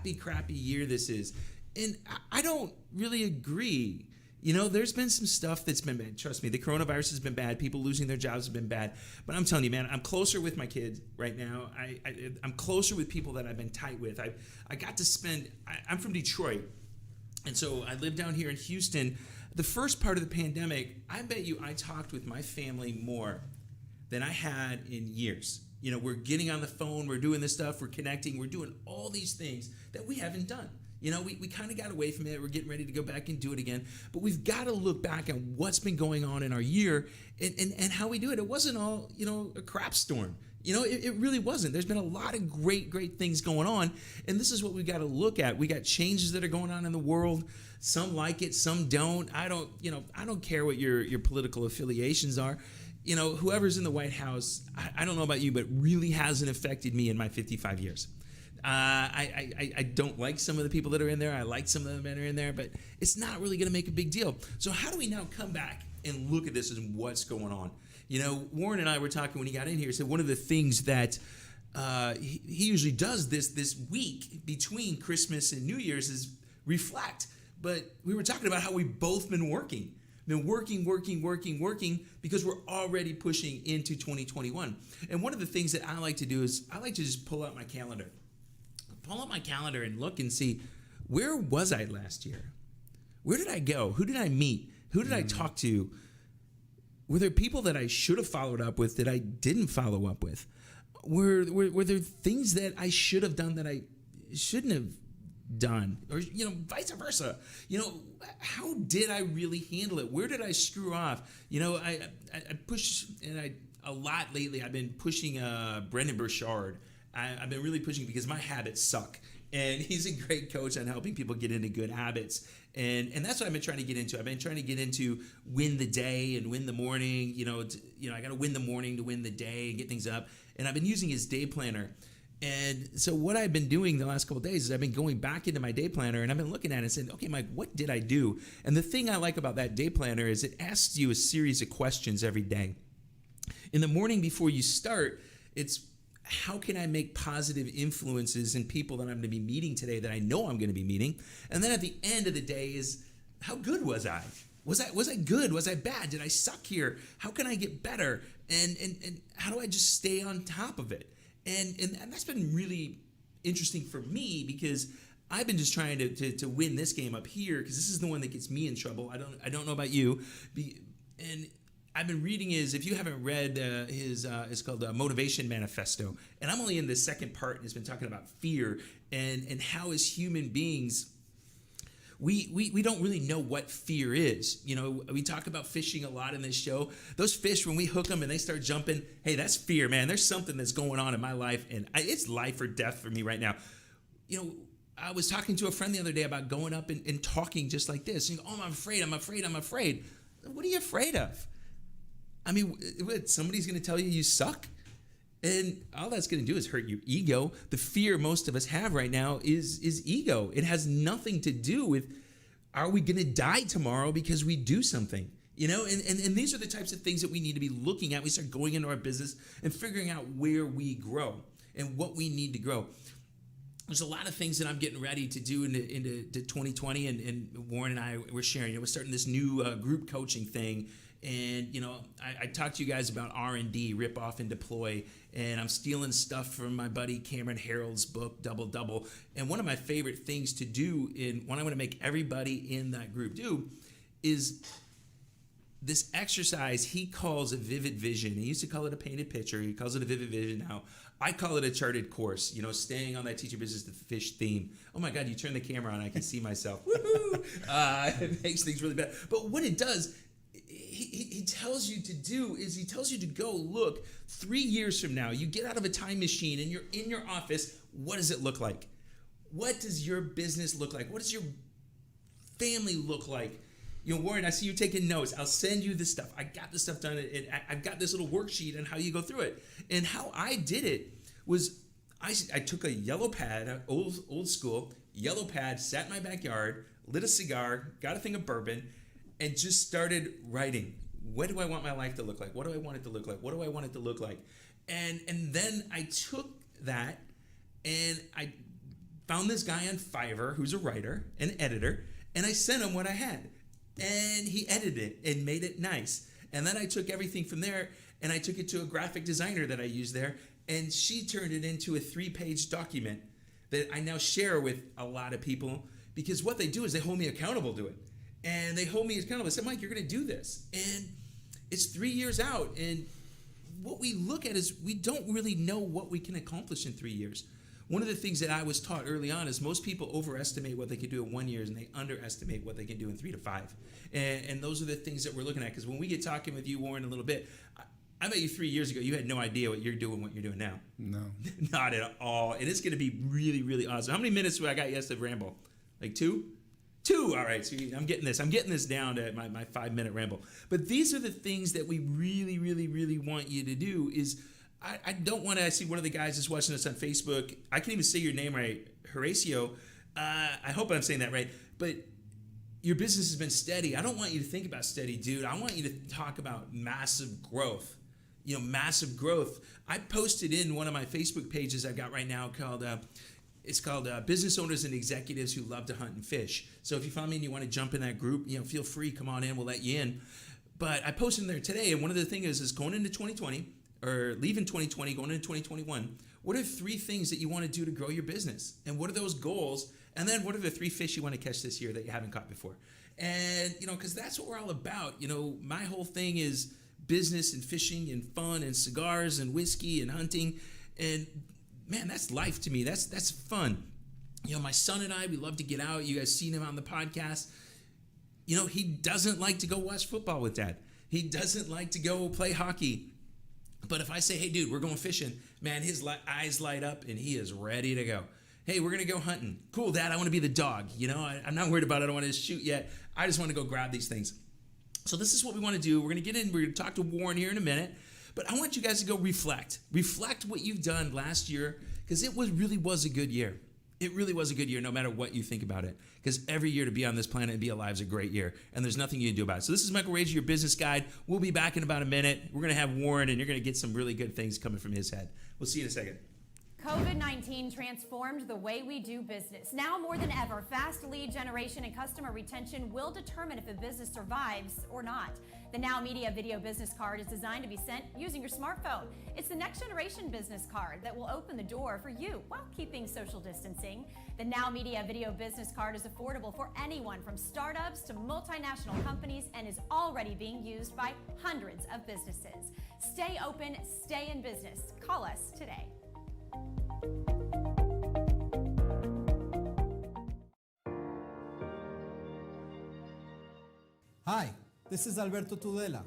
crappy year this is. And I don't really agree. You know, there's been some stuff that's been bad. Trust me, the coronavirus has been bad. People losing their jobs have been bad. But I'm telling you, man, I'm closer with my kids right now. I'm closer with people that I've been tight with. I got to spend, I'm from Detroit. And so I live down here in Houston. The first part of the pandemic, I bet you I talked with my family more than I had in years. You know, we're getting on the phone, we're doing this stuff, we're connecting, we're doing all these things that we haven't done. You know, we kind of got away from it. We're getting ready to go back and do it again. But we've got to look back at what's been going on in our year and how we do it. It wasn't all, you know, a crap storm. You know, it really wasn't. There's been a lot of great things going on. And this is what we got to look at. We got changes that are going on in the world. Some like it, some don't. I don't care what your political affiliations are. You know, whoever's in the White House, I don't know about you, but really hasn't affected me in my 55 years. I don't like some of the people that are in there. I like some of them that are in there, but it's not really going to make a big deal. So how do we now come back and look at this and what's going on? You know, Warren and I were talking when he got in here. He said one of the things that he usually does this week between Christmas and New Year's is reflect. But we were talking about how we've both been working. Been working because we're already pushing into 2021. And one of the things that I like to do is I like to just pull out my calendar. Pull up my calendar and look and see, where was I last year? Where did I go? Who did I meet? Who did I talk to? Were there people that I should have followed up with that I didn't follow up with? Were there things that I should have done that I shouldn't have done? Or, you know, vice versa. You know, how did I really handle it? Where did I screw off? You know, I push, and a lot lately I've been pushing Brendan Burchard. I've been really pushing because my habits suck. And he's a great coach on helping people get into good habits. And that's what I've been trying to get into. I've been trying to get into win the day and win the morning. You know, I got to win the morning to win the day and get things up. And I've been using his day planner. And so what I've been doing the last couple of days is I've been going back into my day planner and I've been looking at it and saying, okay, Mike, what did I do? And the thing I like about that day planner is it asks you a series of questions every day. In the morning before you start, it's, how can I make positive influences in people that I'm going to be meeting today that I know I'm going to be meeting? And then at the end of the day is, how good was I? Was I good? Was I bad? Did I suck here? How can I get better? And how do I just stay on top of it? And that's been really interesting for me because I've been just trying to win this game up here because this is the one that gets me in trouble. I don't know about you. And I've been reading if you haven't read it's called Motivation Manifesto. And I'm only in the second part, and it's been talking about fear and how as human beings, we don't really know what fear is. You know, we talk about fishing a lot in this show. Those fish, when we hook them and they start jumping, hey, that's fear, man. There's something that's going on in my life, and it's life or death for me right now. You know, I was talking to a friend the other day about going up and talking just like this. And, oh, I'm afraid. What are you afraid of? I mean, somebody's going to tell you suck? And all that's going to do is hurt your ego. The fear most of us have right now is ego. It has nothing to do with, are we going to die tomorrow because we do something? You know, and these are the types of things that we need to be looking at. We start going into our business and figuring out where we grow and what we need to grow. There's a lot of things that I'm getting ready to do into 2020, and Warren and I were sharing. We're starting this new group coaching thing. And, you know, I talked to you guys about R&D, rip off and deploy, and I'm stealing stuff from my buddy Cameron Harold's book, Double Double. And one of my favorite things to do, what I want to make everybody in that group do, is this exercise he calls a vivid vision. He used to call it a painted picture. He calls it a vivid vision now. I call it a charted course, you know, staying on that teach your business to fish theme. Oh my God, you turn the camera on, I can see myself. Woohoo! It makes things really bad. But what it does, he tells you to do is he tells you to go look 3 years from now. You get out of a time machine and you're in your office. What does it look like? What does your business look like? What does your family look like? You know, Warren, I see you taking notes. I'll send you this stuff. I got this stuff done. I've got this little worksheet on how you go through it. And how I did it was I took a yellow pad, old school, yellow pad, sat in my backyard, lit a cigar, got a thing of bourbon, and just started writing. What do I want my life to look like? What do I want it to look like? What do I want it to look like? And then I took that and I found this guy on Fiverr who's a writer, an editor, and I sent him what I had. And he edited it and made it nice. And then I took everything from there and I took it to a graphic designer that I used there, and she turned it into a 3-page document that I now share with a lot of people, because what they do is they hold me accountable to it. And they hold me accountable. They say, Mike, you're going to do this. And it's 3 years out. And what we look at is we don't really know what we can accomplish in 3 years. One of the things that I was taught early on is most people overestimate what they can do in 1 year and they underestimate what they can do in 3 to 5. And those are the things that we're looking at. Because when we get talking with you, Warren, a little bit, I bet you 3 years ago, you had no idea what you're doing now. No. Not at all. And it's going to be really, really awesome. How many minutes do I got yesterday to ramble? Like 2? 2. All right. So I'm getting this down to my 5-minute ramble. But these are the things that we really, really, really want you to do is I don't want to. I see one of the guys that's watching us on Facebook. I can't even say your name right. Horatio. I hope I'm saying that right. But your business has been steady. I don't want you to think about steady, dude. I want you to talk about massive growth. Massive growth. I posted in one of my Facebook pages I've got right now called, it's called Business Owners and Executives Who Love to Hunt and Fish. So if you find me and you want to jump in that group, feel free, come on in, we'll let you in. But I posted in there today, and one of the things is going into 2020, or leaving 2020, going into 2021, what are 3 things that you want to do to grow your business? And what are those goals? And then what are the 3 fish you want to catch this year that you haven't caught before? And, because that's what we're all about. My whole thing is business and fishing and fun and cigars and whiskey and hunting. And man, that's life to me. That's fun. My son and I, we love to get out. You guys seen him on the podcast. He doesn't like to go watch football with dad. He doesn't like to go play hockey. But if I say, hey, dude, we're going fishing, man, his eyes light up and he is ready to go. Hey, we're going to go hunting. Cool, Dad, I want to be the dog. I'm not worried about it. I don't want to shoot yet. I just want to go grab these things. So this is what we want to do. We're going to get in. We're going to talk to Warren here in a minute. But I want you guys to go reflect. Reflect what you've done last year, because it really was a good year. It really was a good year, no matter what you think about it. Because every year to be on this planet and be alive is a great year, and there's nothing you can do about it. So this is Michael Rager, your business guide. We'll be back in about a minute. We're going to have Warren, and you're going to get some really good things coming from his head. We'll see you in a second. COVID-19 transformed the way we do business. Now more than ever, fast lead generation and customer retention will determine if a business survives or not. The Now Media Video Business Card is designed to be sent using your smartphone. It's the next generation business card that will open the door for you while keeping social distancing. The Now Media Video Business Card is affordable for anyone from startups to multinational companies and is already being used by hundreds of businesses. Stay open, stay in business. Call us today. Hi, this is Alberto Tudela.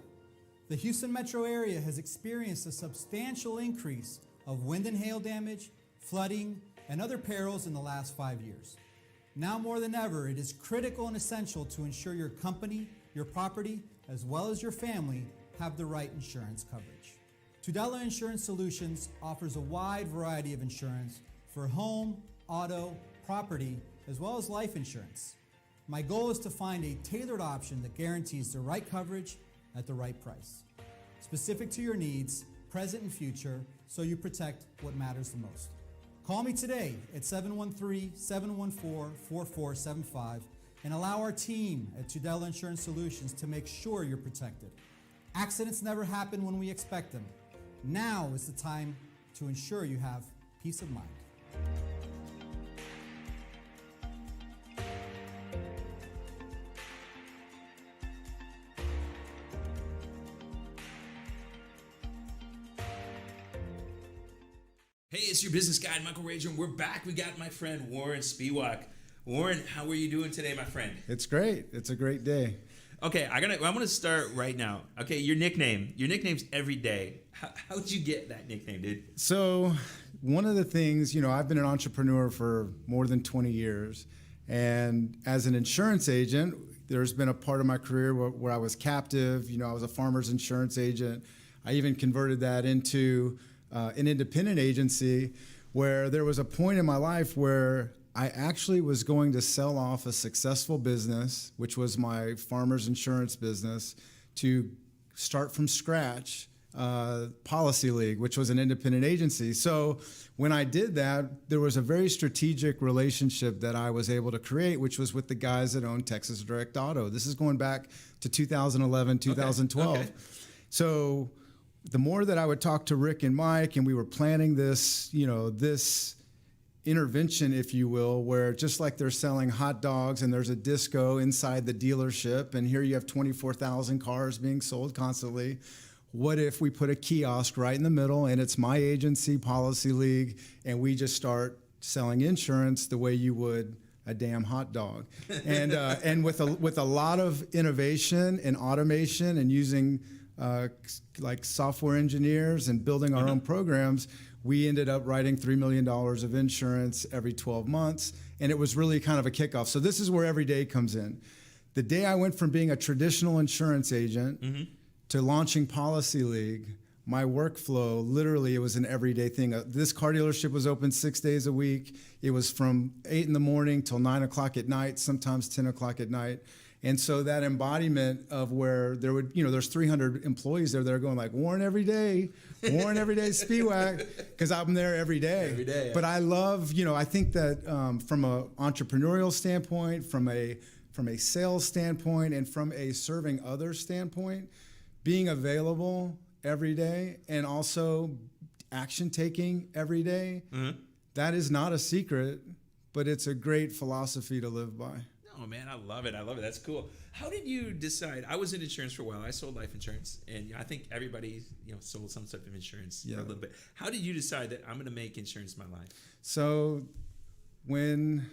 The Houston metro area has experienced a substantial increase of wind and hail damage, flooding, and other perils in the last 5 years. Now more than ever, it is critical and essential to ensure your company, your property, as well as your family have the right insurance coverage. Tudela Insurance Solutions offers a wide variety of insurance for home, auto, property, as well as life insurance. My goal is to find a tailored option that guarantees the right coverage at the right price, specific to your needs, present and future, so you protect what matters the most. Call me today at 713-714-4475 and allow our team at Tudela Insurance Solutions to make sure you're protected. Accidents never happen when we expect them. Now is the time to ensure you have peace of mind. Hey, it's your business guide, Michael Rager, and we're back. We got my friend Warren Spiewak. Warren, how are you doing today, my friend? It's great. It's a great day. Okay, I'm gonna start right now. Okay, your nickname's Every Day. How'd you get that nickname, dude? So one of the things, I've been an entrepreneur for more than 20 years. And as an insurance agent, there's been a part of my career where I was captive. I was a farmer's insurance agent. I even converted that into an independent agency, where there was a point in my life where I actually was going to sell off a successful business, which was my farmer's insurance business, to start from scratch Policy League, which was an independent agency. So when I did that, there was a very strategic relationship that I was able to create, which was with the guys that own Texas Direct Auto. This is going back to 2011, 2012. Okay. So the more that I would talk to Rick and Mike, and we were planning this, this intervention, if you will, where just like they're selling hot dogs and there's a disco inside the dealership, and here you have 24,000 cars being sold constantly. What if we put a kiosk right in the middle, and it's my agency, Policy League, and we just start selling insurance the way you would a damn hot dog, and with a lot of innovation and automation and using like software engineers and building our own programs, we ended up writing $3 million of insurance every 12 months, and it was really kind of a kickoff. So this is where every day comes in. The day I went from being a traditional insurance agent to launching Policy League, my workflow, literally, it was an everyday thing. This car dealership was open 6 days a week. It was from 8 in the morning till 9 o'clock at night, sometimes 10 o'clock at night. And so that embodiment of where there would, there's 300 employees there that are going like, Warren every day, Speedwag, because I'm there every day. Every day. Yeah. But I love, I think that from an entrepreneurial standpoint, from a sales standpoint, and from a serving others standpoint, being available every day and also action taking every day, that is not a secret, but it's a great philosophy to live by. Oh man, I love it. That's cool. How did you decide? I was in insurance for a while. I sold life insurance, and I think everybody, sold some type of insurance for a little bit. How did you decide that I'm going to make insurance my life? So when,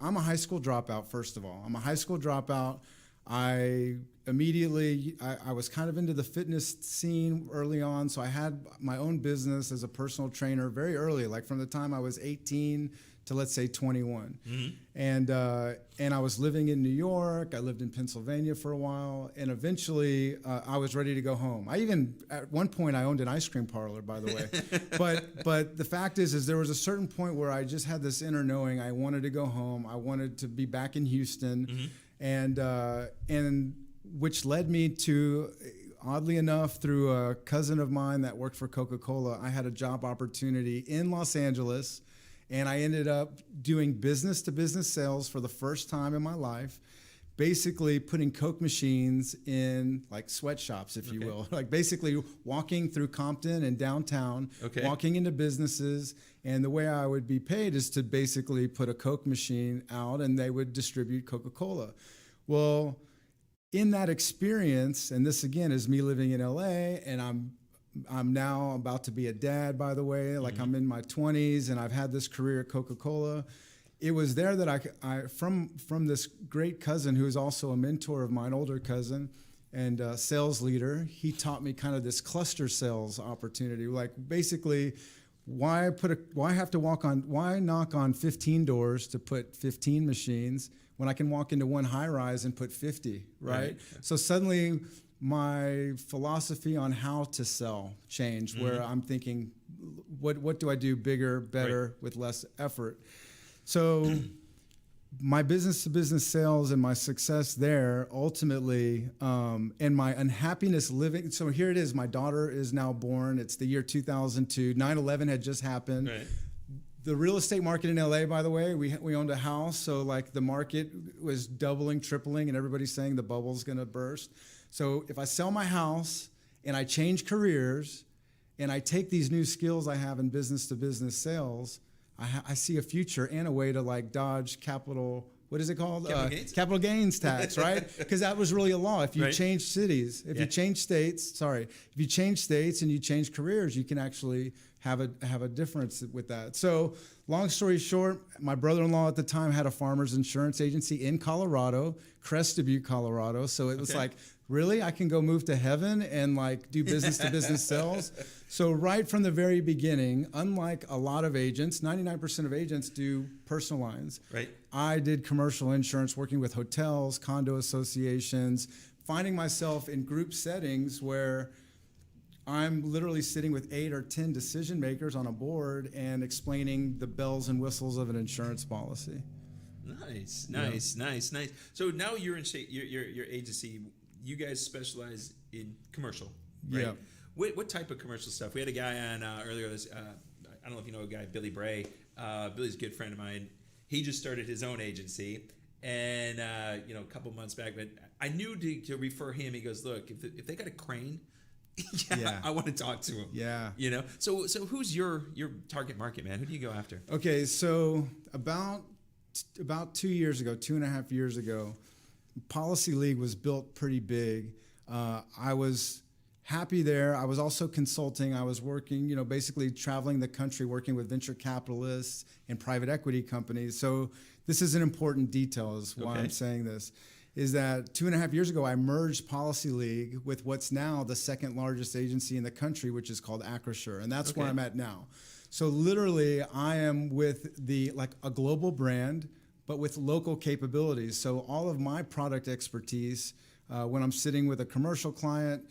I'm a high school dropout, first of all. I'm a high school dropout. I was kind of into the fitness scene early on, so I had my own business as a personal trainer very early, like from the time I was 18 to, let's say, 21. And I was living in New York. I lived in Pennsylvania for a while, and eventually I was ready to go home. At one point, I owned an ice cream parlor, by the way. But the fact is there was a certain point where I just had this inner knowing I wanted to go home. I wanted to be back in Houston. And which led me to, oddly enough, through a cousin of mine that worked for Coca-Cola, I had a job opportunity in Los Angeles, and I ended up doing business-to-business sales for the first time in my life, basically putting Coke machines in like sweatshops, if you will, like basically walking through Compton and downtown, walking into businesses. And the way I would be paid is to basically put a Coke machine out, and they would distribute Coca-Cola. Well, in that experience, and this again is me living in LA, and I'm now about to be a dad, by the way, like I'm in my 20s, and I've had this career at Coca-Cola. It was there that I from this great cousin who is also a mentor of mine, older cousin, and sales leader. He taught me kind of this cluster sales opportunity, like basically why knock on 15 doors to put 15 machines when I can walk into one high rise and put 50, right? So suddenly my philosophy on how to sell changed, where I'm thinking, what do I do bigger, better, with less effort? So my business-to-business sales and my success there ultimately, and my unhappiness living. So here it is. My daughter is now born. It's the year 2002. 9/11 had just happened. Right. The real estate market in LA, by the way, we owned a house. So like the market was doubling, tripling, and everybody's saying the bubble's going to burst. So if I sell my house and I change careers and I take these new skills I have in business-to-business sales, I see a future and a way to like dodge capital, what is it called? Capital gains tax, right? Because that was really a law. If you change cities, if you change states and you change careers, you can actually have a difference with that. So long story short, my brother-in-law at the time had a farmer's insurance agency in Colorado, Crested Butte, Colorado. So it was like, really? I can go move to heaven and like do business-to-business sales? So right from the very beginning, unlike a lot of agents, 99% of agents do personal lines. Right. I did commercial insurance, working with hotels, condo associations, finding myself in group settings where I'm literally sitting with 8 or 10 decision makers on a board and explaining the bells and whistles of an insurance policy. Nice. So now you're in your agency. You guys specialize in commercial, right? Yeah. What type of commercial stuff? We had a guy on earlier this. I don't know if you know a guy, Billy Bray. Billy's a good friend of mine. He just started his own agency, and a couple months back. But I knew to refer him. He goes, look, if they got a crane, yeah, I want to talk to him. Yeah. So who's your target market, man? Who do you go after? Okay, so about 2 years ago, 2.5 years ago, Policy League was built pretty big. I was happy there. I was also consulting. I was working, basically traveling the country, working with venture capitalists and private equity companies. So this is an important detail, is why I'm saying this, is that 2.5 years ago, I merged Policy League with what's now the second largest agency in the country, which is called Acrisure. And that's where I'm at now. So literally, I am with a global brand, but with local capabilities. So all of my product expertise, when I'm sitting with a commercial client,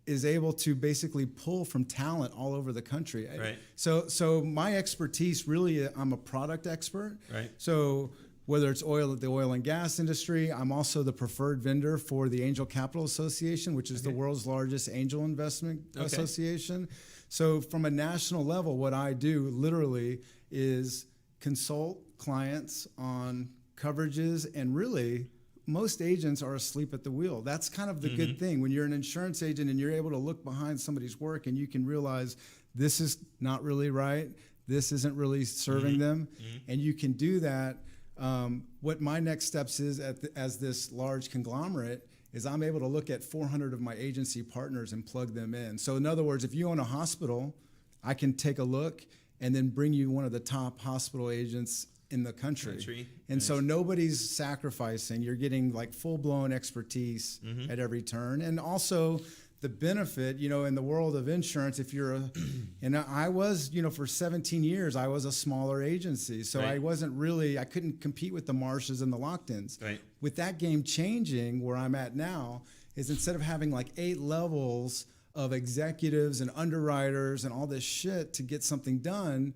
is able to basically pull from talent all over the country. Right. So my expertise, really, I'm a product expert. Right. So whether it's the oil and gas industry, I'm also the preferred vendor for the Angel Capital Association, which is the world's largest angel investment association. So from a national level, what I do literally is consult clients on coverages, and really most agents are asleep at the wheel. That's kind of the good thing. When you're an insurance agent and you're able to look behind somebody's work and you can realize this is not really right, this isn't really serving them, and you can do that. What my next steps is as this large conglomerate is I'm able to look at 400 of my agency partners and plug them in. So in other words, if you own a hospital, I can take a look and then bring you one of the top hospital agents in the country. And so nobody's sacrificing. You're getting like full-blown expertise at every turn. And also the benefit, in the world of insurance, if you're and I was, for 17 years, I was a smaller agency. So I couldn't compete with the Marshes and the Locked-ins. Right. With that game changing, where I'm at now, is instead of having like 8 levels of executives and underwriters and all this shit to get something done,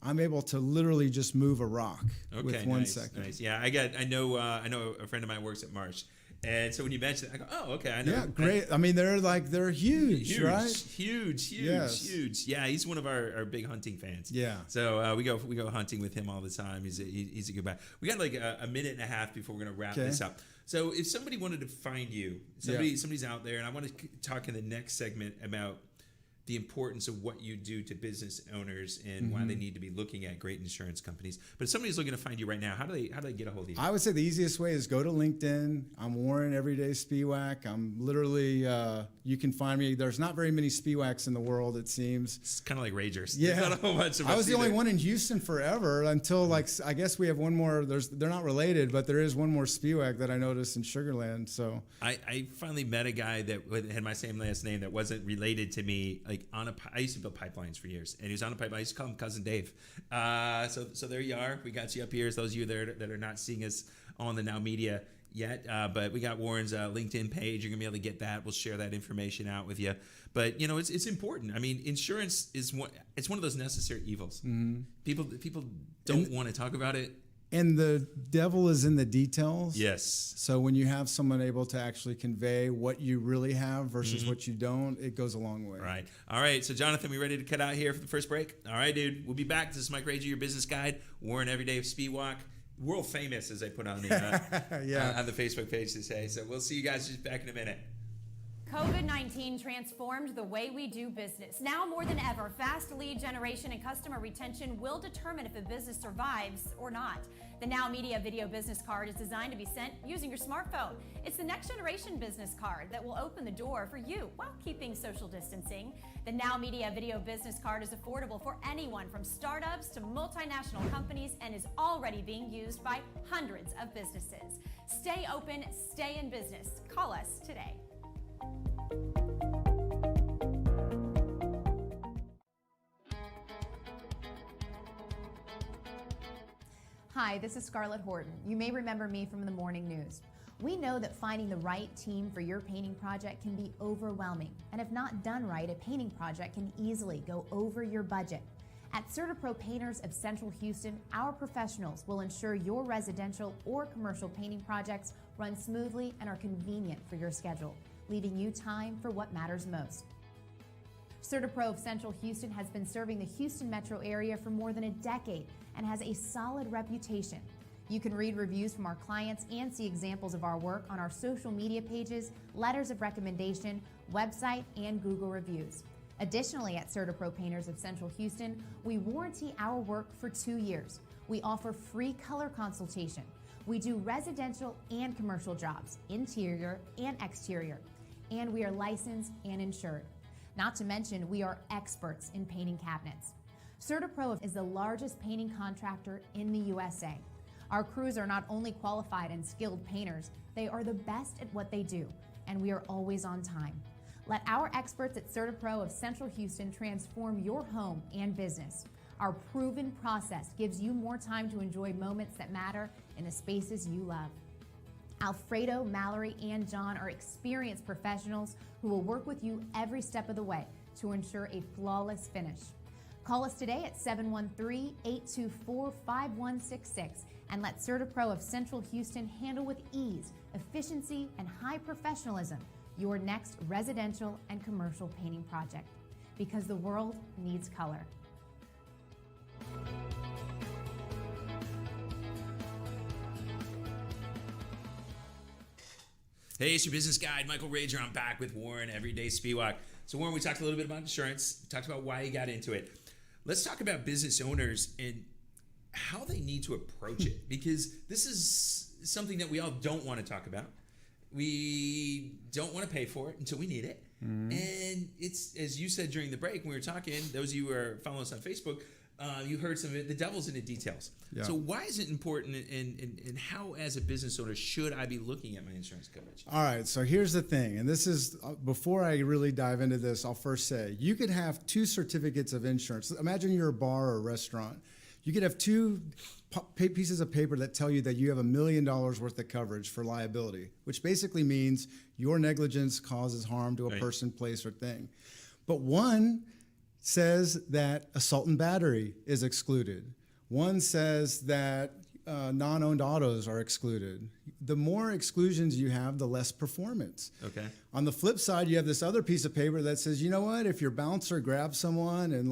I'm able to literally just move a rock with 1 second. Nice. Yeah, I know a friend of mine works at Marsh, and so when you mentioned it, I go, oh, okay, I know. Yeah, great. I mean, they're huge, right? Huge. Yeah, he's one of our big hunting fans. Yeah. So we go hunting with him all the time. He's a good guy. We got like a minute and a half before we're gonna wrap this up. So if somebody wanted to find you, somebody's out there, and I want to talk in the next segment about the importance of what you do to business owners and why they need to be looking at great insurance companies. But if somebody's looking to find you right now, how do they get a hold of you? I would say the easiest way is go to LinkedIn. I'm Warren Everyday Spiewak. I'm literally, you can find me. There's not very many Spiewaks in the world, it seems. It's kind of like Ragers. Yeah. There's not a whole bunch of I us was the only either. one in Houston forever until I guess we have one more. They're not related, but there is one more Spiewak that I noticed in Sugarland. So I finally met a guy that had my same last name that wasn't related to me. Like I used to build pipelines for years, and he was on a pipeline. I used to call him Cousin Dave. So there you are. We got you up here. As those of you there that are not seeing us on the Now Media yet, but we got Warren's LinkedIn page. You're gonna be able to get that. We'll share that information out with you. But it's important. I mean, insurance is one of those necessary evils. People don't want to talk about it. And the devil is in the details. Yes. So when you have someone able to actually convey what you really have versus what you don't, it goes a long way. Right. All right. So, Jonathan, we ready to cut out here for the first break? All right, dude. We'll be back. This is Mike Rager, your business guide. Warren Everyday of Speedwalk. World famous, as I put on the on the Facebook page to say. So we'll see you guys just back in a minute. COVID-19 transformed the way we do business. Now more than ever, fast lead generation and customer retention will determine if a business survives or not. The Now Media Video Business Card is designed to be sent using your smartphone. It's the next generation business card that will open the door for you while keeping social distancing. The Now Media Video Business Card is affordable for anyone from startups to multinational companies and is already being used by hundreds of businesses. Stay open, stay in business. Call us today. Hi, this is Scarlett Horton. You may remember me from the morning news. We know that finding the right team for your painting project can be overwhelming, and if not done right, a painting project can easily go over your budget. At CertaPro Painters of Central Houston, our professionals will ensure your residential or commercial painting projects run smoothly and are convenient for your schedule, leaving you time for what matters most. CertaPro of Central Houston has been serving the Houston metro area for more than a decade and has a solid reputation. You can read reviews from our clients and see examples of our work on our social media pages, letters of recommendation, website, and Google reviews. Additionally, at CertaPro Painters of Central Houston, we warranty our work for 2 years. We offer free color consultation. We do residential and commercial jobs, interior and exterior, and we are licensed and insured. Not to mention, we are experts in painting cabinets. CertaPro is the largest painting contractor in the USA. Our crews are not only qualified and skilled painters, they are the best at what they do, and we are always on time. Let our experts at CertaPro of Central Houston transform your home and business. Our proven process gives you more time to enjoy moments that matter in the spaces you love. Alfredo, Mallory, and John are experienced professionals who will work with you every step of the way to ensure a flawless finish. Call us today at 713-824-5166 and let CertaPro of Central Houston handle with ease, efficiency, and high professionalism your next residential and commercial painting project, because the world needs color. Hey, it's your business guide, Michael Rager. I'm back with Warren, Everyday Spiewak. So Warren, we talked a little bit about insurance. We talked about why you got into it. Let's talk about business owners and how they need to approach it, because this is something that we all don't want to talk about. We don't want to pay for it until we need it. Mm-hmm. And it's, as you said during the break when we were talking, those of you who are following us on Facebook, you heard some of it, the devil's in the details. Yeah. So why is it important, and how as a business owner should I be looking at my insurance coverage? All right, so here's the thing, and this is, before I really dive into this, I'll first say, you could have 2 certificates of insurance. Imagine you're a bar or a restaurant. You could have 2 pieces of paper that tell you that you have $1 million worth of coverage for liability, which basically means your negligence causes harm to a person, place, or thing. But one says that assault and battery is excluded. One says that non-owned autos are excluded. The more exclusions you have, the less performance. Okay. On the flip side, you have this other piece of paper that says, you know what, if your bouncer grabs someone and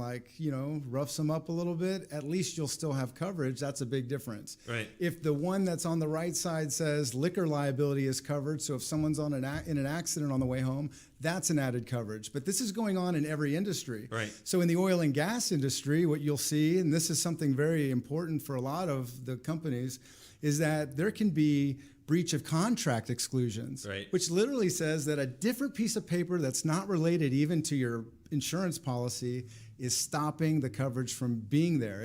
roughs them up a little bit, at least you'll still have coverage. That's a big difference. Right. If the one that's on the right side says liquor liability is covered, so if someone's in an accident on the way home, that's an added coverage. But this is going on in every industry. Right. So in the oil and gas industry, what you'll see, and this is something very important for a lot of the companies, is that there can be breach of contract exclusions, which literally says that a different piece of paper that's not related even to your insurance policy is stopping the coverage from being there.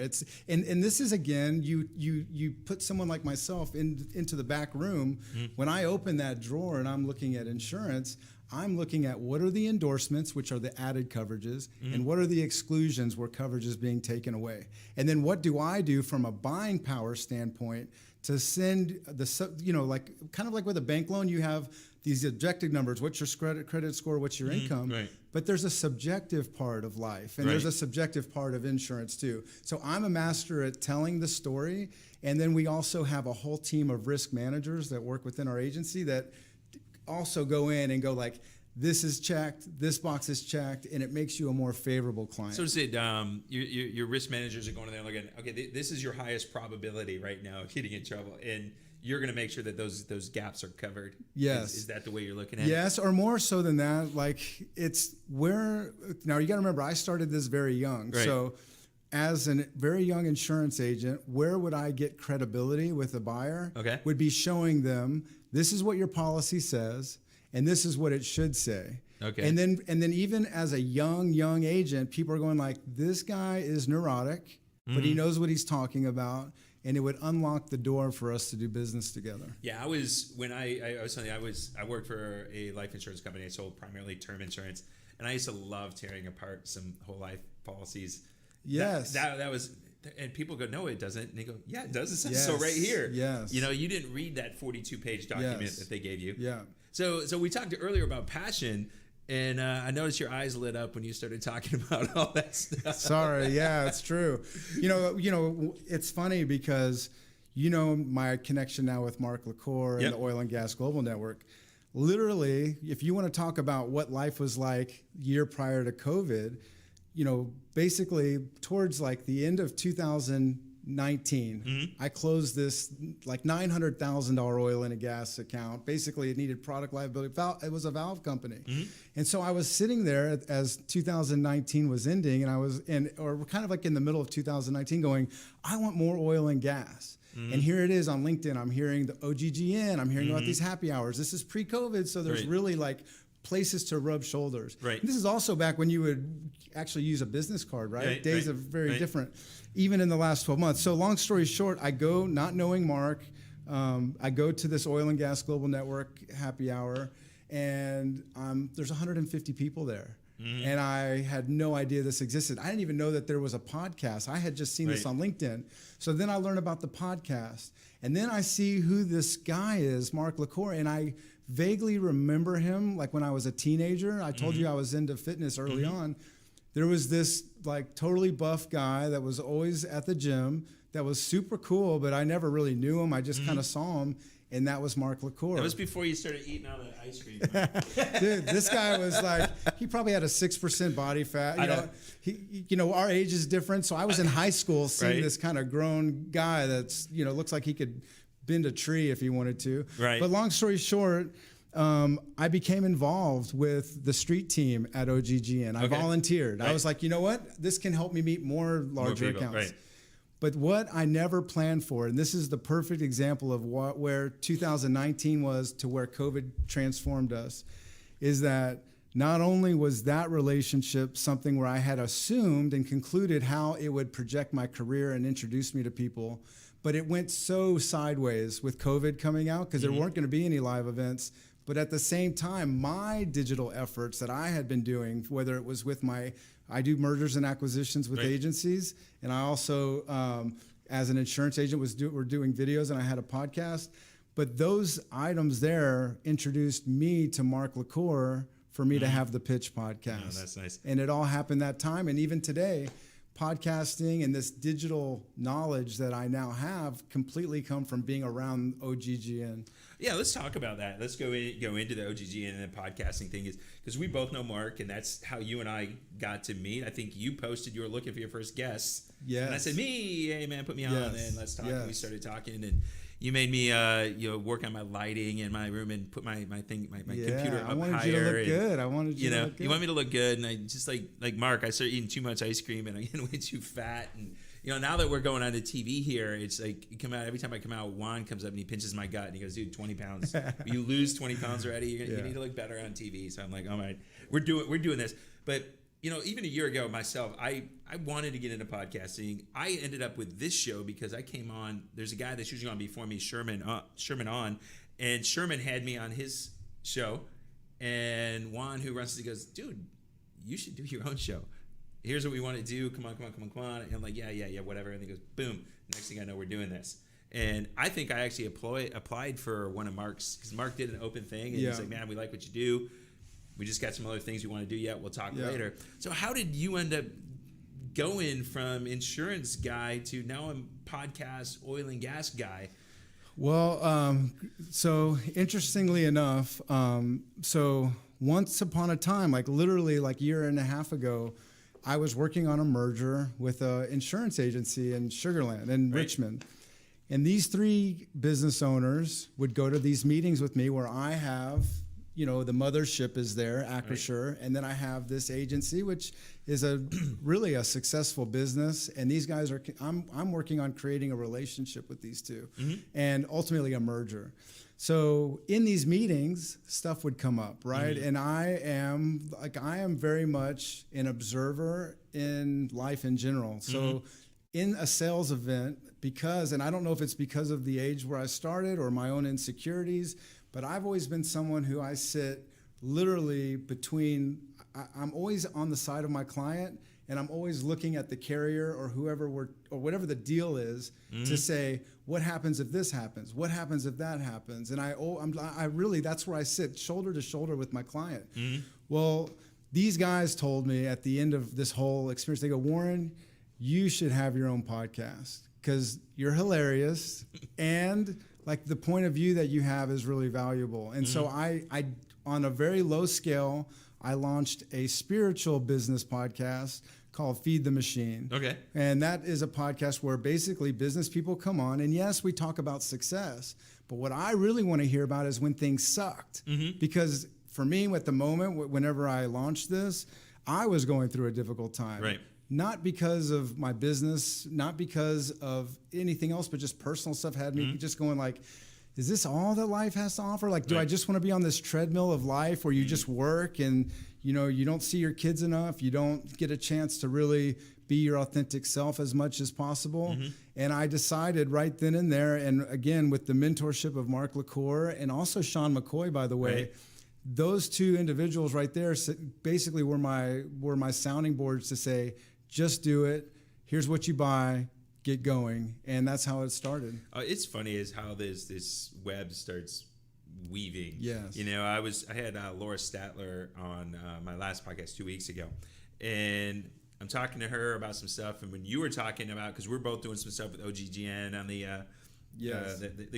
And this is, again, you put someone like myself into the back room. Mm-hmm. When I open that drawer and I'm looking at insurance, I'm looking at what are the endorsements, which are the added coverages, and what are the exclusions where coverage is being taken away. And then what do I do from a buying power standpoint to send kind of like with a bank loan, you have these objective numbers, what's your credit score, what's your income, but there's a subjective part of life, and there's a subjective part of insurance too. So I'm a master at telling the story, and then we also have a whole team of risk managers that work within our agency that also go in and go like, this is checked, this box is checked, and it makes you a more favorable client. So is it, your risk managers are going in there and looking, okay, this is your highest probability right now of getting in trouble, and you're going to make sure that those gaps are covered. Yes. Is that the way you're looking at it? Yes, or more so than that. Like, it's where, now you got to remember, I started this very young. Right. So as a very young insurance agent, where would I get credibility with a buyer? Okay. Would be showing them, this is what your policy says, and this is what it should say. Okay. And then even as a young agent, people are going like, this guy is neurotic, but he knows what he's talking about, and it would unlock the door for us to do business together. Yeah, I worked for a life insurance company. I sold primarily term insurance, and I used to love tearing apart some whole life policies. Yes. That was, and people go, no, it doesn't. And they go, yeah, it does. It says so right here. Yes. You didn't read that 42-page document that they gave you. Yeah. So we talked earlier about passion, and I noticed your eyes lit up when you started talking about all that stuff. Sorry, yeah, it's true. It's funny because my connection now with Mark LaCour and the Oil and Gas Global Network. literally, if you want to talk about what life was like year prior to COVID, basically towards like the end of 2019, I closed this like $900,000 oil and gas account. Basically, it needed product liability. It was a valve company. And so I was sitting there as 2019 was ending, and I was or kind of like in the middle of 2019 going, I want more oil and gas. And here it is on LinkedIn. I'm hearing the OGGN. I'm hearing about these happy hours. This is pre-COVID, so there's really like places to rub shoulders. Right. And this is also back when you would actually use a business card, right? Days are very different, even in the last 12 months. So long story short, I go not knowing Mark. I go to this oil and gas global network happy hour, and there's 150 people there. And I had no idea this existed. I didn't even know that there was a podcast. I had just seen this on LinkedIn. So then I learn about the podcast. And then I see who this guy is, Mark LaCour, and I vaguely remember him like when I was a teenager. I told you I was into fitness early on. There was this like totally buff guy that was always at the gym that was super cool, but I never really knew him. I just kind of saw him. And that was Mark LaCour. That was before you started eating all that ice cream. Dude, this guy was like, he probably had a 6% body fat. Our age is different. So I was in high school seeing this kind of grown guy that's, looks like he could bend a tree if he wanted to. Right. But long story short, I became involved with the street team at OGGN. I volunteered. I was like, you know what? This can help me meet more larger accounts. Right. But what I never planned for, and this is the perfect example of where 2019 was to where COVID transformed us, is that not only was that relationship something where I had assumed and concluded how it would project my career and introduce me to people, but it went so sideways with COVID coming out because there weren't going to be any live events. But at the same time, my digital efforts that I had been doing, whether it was with I do mergers and acquisitions with agencies, and I also, as an insurance agent, we're doing videos, and I had a podcast. But those items there introduced me to Mark LaCour for me to have the Pitch podcast. Oh, that's nice. And it all happened that time, and even today, podcasting and this digital knowledge that I now have completely come from being around OGGN. Yeah, let's talk about that. Let's go into the OGGN and the podcasting thing, is because we both know Mark, and that's how you and I got to meet. I think you posted you were looking for your first guest. Yes. And I said, hey man, put me on, and let's talk. Yes. And we started talking, and you made me work on my lighting in my room and put my computer up higher. I wanted you to look good. I wanted you to look good. You want me to look good, and I just like Mark, I started eating too much ice cream, and I'm getting way too fat, and now that we're going on to TV here, it's like every time I come out, Juan comes up and he pinches my gut and he goes, dude, 20 pounds. You lose 20 pounds already. You need to look better on TV. So I'm like, all right, we're doing this. But even a year ago myself, I wanted to get into podcasting. I ended up with this show because I came on. There's a guy that's usually on before me, Sherman on, and Sherman had me on his show, and Juan, who runs it, goes, dude, you should do your own show. Here's what we want to do. Come on. And I'm like, yeah, whatever. And he goes, boom. Next thing I know, we're doing this. And I think I actually applied for one of Mark's, because Mark did an open thing. And he's like, man, we like what you do. We just got some other things we want to do yet. We'll talk later. So how did you end up going from insurance guy to now I'm podcast oil and gas guy? Well, so interestingly enough, so once upon a time, like literally like a year and a half ago, I was working on a merger with an insurance agency in Sugar Land in Richmond. And these three business owners would go to these meetings with me where I have, the mothership is there, Acrisure, and then I have this agency, which is really a successful business. And these guys I'm working on creating a relationship with these two and ultimately a merger. So in these meetings, stuff would come up, right? And I am very much an observer in life in general. So in a sales event, and I don't know if it's because of the age where I started or my own insecurities, but I've always been someone who I sit literally between, I'm always on the side of my client, and I'm always looking at the carrier or or whatever the deal is to say, what happens if this happens? What happens if that happens? And I really, that's where I sit shoulder to shoulder with my client. Well, these guys told me at the end of this whole experience, they go, Warren, you should have your own podcast because you're hilarious. And like the point of view that you have is really valuable. And so I on a very low scale, I launched a spiritual business podcast called Feed the Machine. Okay. And that is a podcast where basically business people come on, and yes, we talk about success, but what I really want to hear about is when things sucked. Because for me, at the moment, whenever I launched this, I was going through a difficult time. Right. Not because of my business, not because of anything else, but just personal stuff had me just going like, is this all that life has to offer? Like, do I just want to be on this treadmill of life where you just work and, you know, you don't see your kids enough, you don't get a chance to really be your authentic self as much as possible? And I decided right then and there, and again, with the mentorship of Mark LaCour and also Sean McCoy, by the way, those two individuals right there basically were my sounding boards to say, just do it. Here's what you buy. Get going. And that's how it started. It's funny is how this web starts weaving. Yes. You know, I had Laura Statler on my last podcast 2 weeks ago, and I'm talking to her about some stuff. And when you were talking about, because we're both doing some stuff with OGGN on the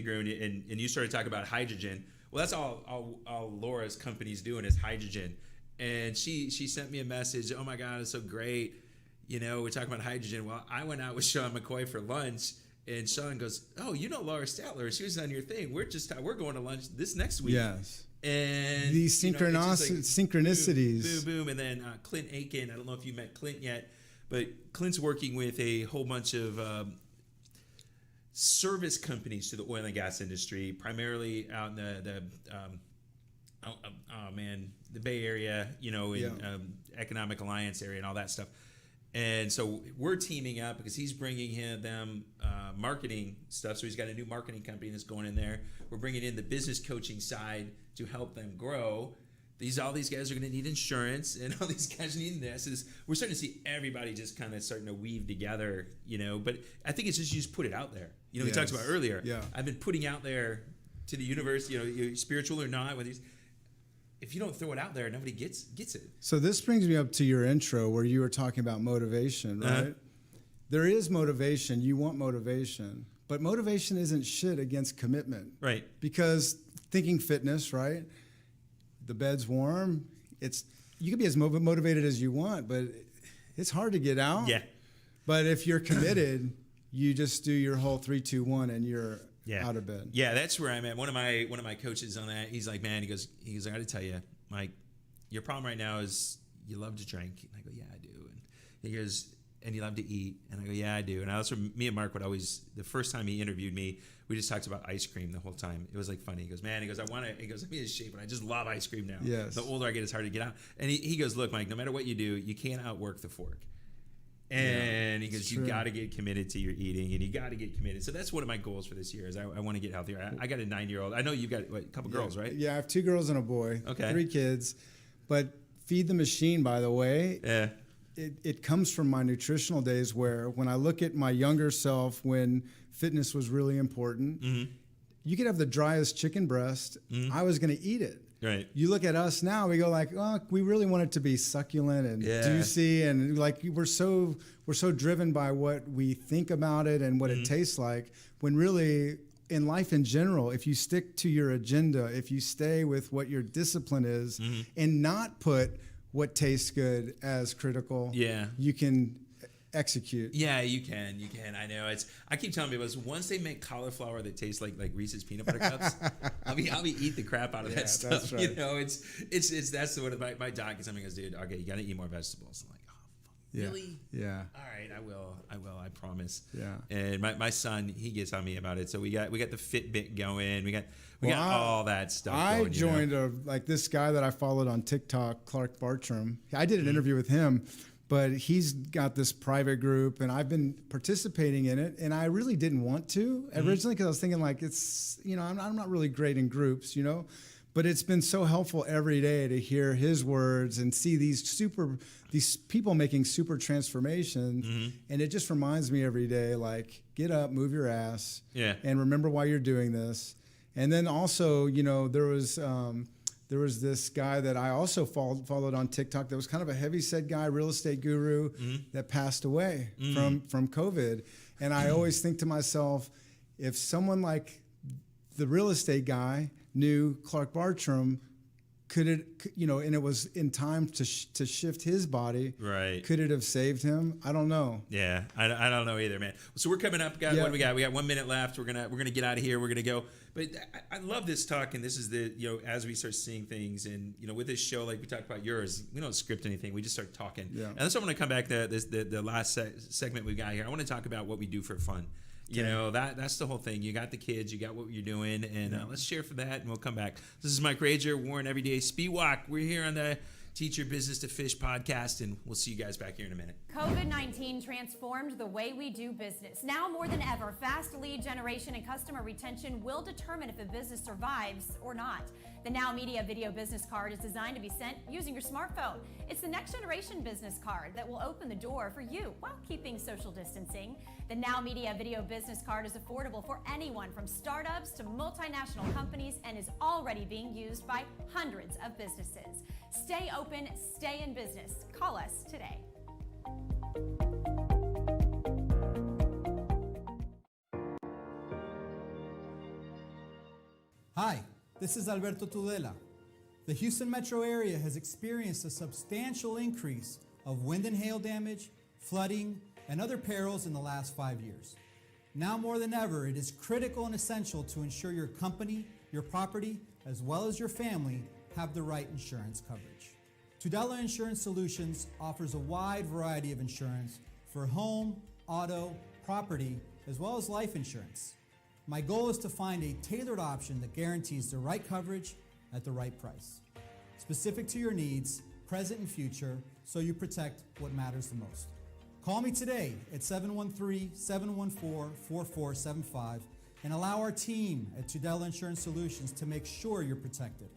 group, and you started talking about hydrogen. Well, that's all Laura's company's doing is hydrogen. And she sent me a message. Oh my God, it's so great. You know, we're talking about hydrogen. Well, I went out with Sean McCoy for lunch, and Sean goes, "Oh, you know Laura Statler? She was on your thing. We're going to lunch this next week." Yes. And these synchronicities. Boom, boom, and then Clint Aiken. I don't know if you met Clint yet, but Clint's working with a whole bunch of service companies to the oil and gas industry, primarily out in the Bay Area, you know, in Economic Alliance area and all that stuff. And so we're teaming up because he's bringing them marketing stuff. So he's got a new marketing company that's going in there. We're bringing in the business coaching side to help them grow. All these guys are going to need insurance, and all these guys need this. We're starting to see everybody just kind of starting to weave together, you know. But I think it's just you just put it out there. You know, we talked about earlier. Yeah. I've been putting out there to the universe, you know, you're spiritual or not, with these. If you don't throw it out there, nobody gets it. So this brings me up to your intro where you were talking about motivation, right? There is motivation. You want motivation. But motivation isn't shit against commitment. Right. Because thinking fitness, right? The bed's warm. You can be as motivated as you want, but it's hard to get out. Yeah. But if you're committed, you just do your whole 3, 2, 1 and you're out of bed. Yeah, that's where I'm at. One of my coaches on that, he's like, man, he goes, I got to tell you, Mike, your problem right now is you love to drink. And I go, yeah, I do. And he goes, and you love to eat. And I go, yeah, I do. And that's where me and Mark would always, the first time he interviewed me, we just talked about ice cream the whole time. It was like funny. He goes, man, I'm in shape, and I just love ice cream now. Yes. The older I get, it's hard to get out. And he goes, look, Mike, no matter what you do, you can't outwork the fork. And he goes, you got to get committed to your eating, and you got to get committed. So that's one of my goals for this year is I want to get healthier. I got a 9-year-old. I know you've got a couple girls, right? Yeah, I have 2 girls and a boy. Okay. 3 kids. But Feed the Machine, by the way, it comes from my nutritional days where when I look at my younger self when fitness was really important, you could have the driest chicken breast. I was going to eat it. Right. You look at us now, we go like, oh, we really want it to be succulent and juicy, and like we're so driven by what we think about it and what it tastes like. When really, in life in general, if you stick to your agenda, if you stay with what your discipline is, and not put what tastes good as critical, you can execute. Yeah, you can. I know. I keep telling people once they make cauliflower that tastes like Reese's peanut butter cups, I'll be eating the crap out of that stuff. That's right. You know, that's what my doc is. I goes, dude, okay, you got to eat more vegetables. I'm like, oh, fuck, really? Yeah. All right, I will. I promise. Yeah. And my son, he gets on me about it. So we got the Fitbit going. We got all that stuff. I going, joined like this guy that I followed on TikTok, Clark Bartram. I did an interview with him. But he's got this private group, and I've been participating in it. And I really didn't want to originally because I was thinking like it's, you know, I'm not really great in groups, you know. But it's been so helpful every day to hear his words and see these people making super transformations. And it just reminds me every day, like, get up, move your ass, and remember why you're doing this. And then also, you know, there was this guy that I also followed on TikTok that was kind of a heavy-set guy, real estate guru, that passed away from COVID. And I always think to myself, if someone like the real estate guy knew Clark Bartram. Could it, and it was in time to shift his body. Right. Could it have saved him? I don't know. Yeah, I don't know either, man. So we're coming up. What do we got? We got 1 minute left. We're gonna get out of here. We're gonna go. But I love this talk, and this is as we start seeing things, and with this show, like we talked about yours, we don't script anything. We just start talking. Yeah. And that's what I want to come back to the last segment we got here. I want to talk about what we do for fun. That's the whole thing. You got the kids, you got what you're doing, and let's share for that, and we'll come back. This is Mike Rager, Warren Everyday Speed Walk. We're here on the Teach Your Business to Fish podcast, and we'll see you guys back here in a minute. COVID-19 transformed the way we do business. Now more than ever, fast lead generation and customer retention will determine if a business survives or not. The Now Media Video Business Card is designed to be sent using your smartphone. It's the next generation business card that will open the door for you while keeping social distancing. The Now Media Video Business Card is affordable for anyone from startups to multinational companies and is already being used by hundreds of businesses. Stay open, stay in business. Call us today. Hi, this is Alberto Tudela. The Houston metro area has experienced a substantial increase of wind and hail damage, flooding, and other perils in the last 5 years. Now more than ever, it is critical and essential to ensure your company, your property, as well as your family have the right insurance coverage. Tudela Insurance Solutions offers a wide variety of insurance for home, auto, property, as well as life insurance. My goal is to find a tailored option that guarantees the right coverage at the right price, specific to your needs, present and future, so you protect what matters the most. Call me today at 713-714-4475 and allow our team at Tudela Insurance Solutions to make sure you're protected.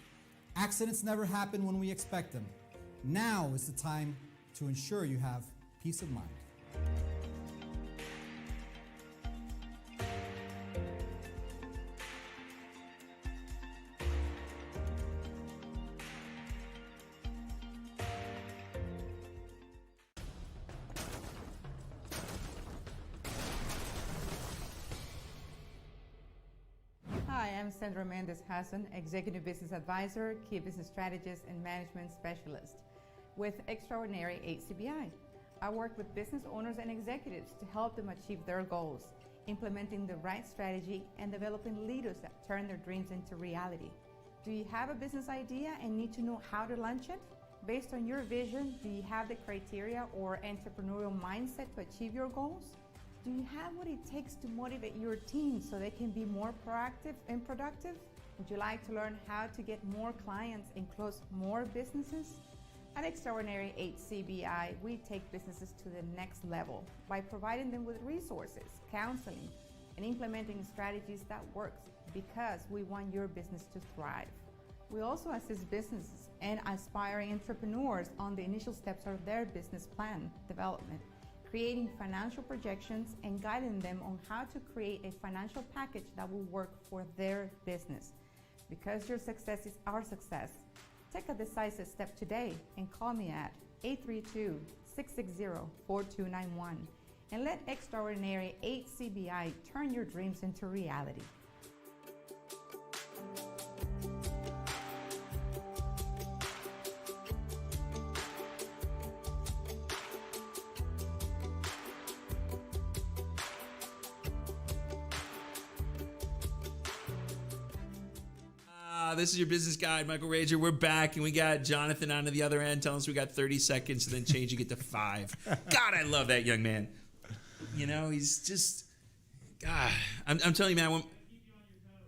Accidents never happen when we expect them. Now is the time to ensure you have peace of mind. Hi, I'm Sandra Mendez-Hassan, Executive Business Advisor, Key Business Strategist, and Management Specialist with Extraordinary HCBI. I work with business owners and executives to help them achieve their goals, implementing the right strategy and developing leaders that turn their dreams into reality. Do you have a business idea and need to know how to launch it? Based on your vision, do you have the criteria or entrepreneurial mindset to achieve your goals? Do you have what it takes to motivate your team so they can be more proactive and productive? Would you like to learn how to get more clients and close more businesses? At Extraordinary HCBI, we take businesses to the next level by providing them with resources, counseling, and implementing strategies that work because we want your business to thrive. We also assist businesses and aspiring entrepreneurs on the initial steps of their business plan development, creating financial projections and guiding them on how to create a financial package that will work for their business. Because your success is our success, take a decisive step today and call me at 832-660-4291 and let Extraordinary HCBI turn your dreams into reality. This is your business guide, Michael Rager. We're back, and we got Jonathan on the other end telling us we got 30 seconds and then changing it to 5. God, I love that young man. He's just, God, I'm telling you, man,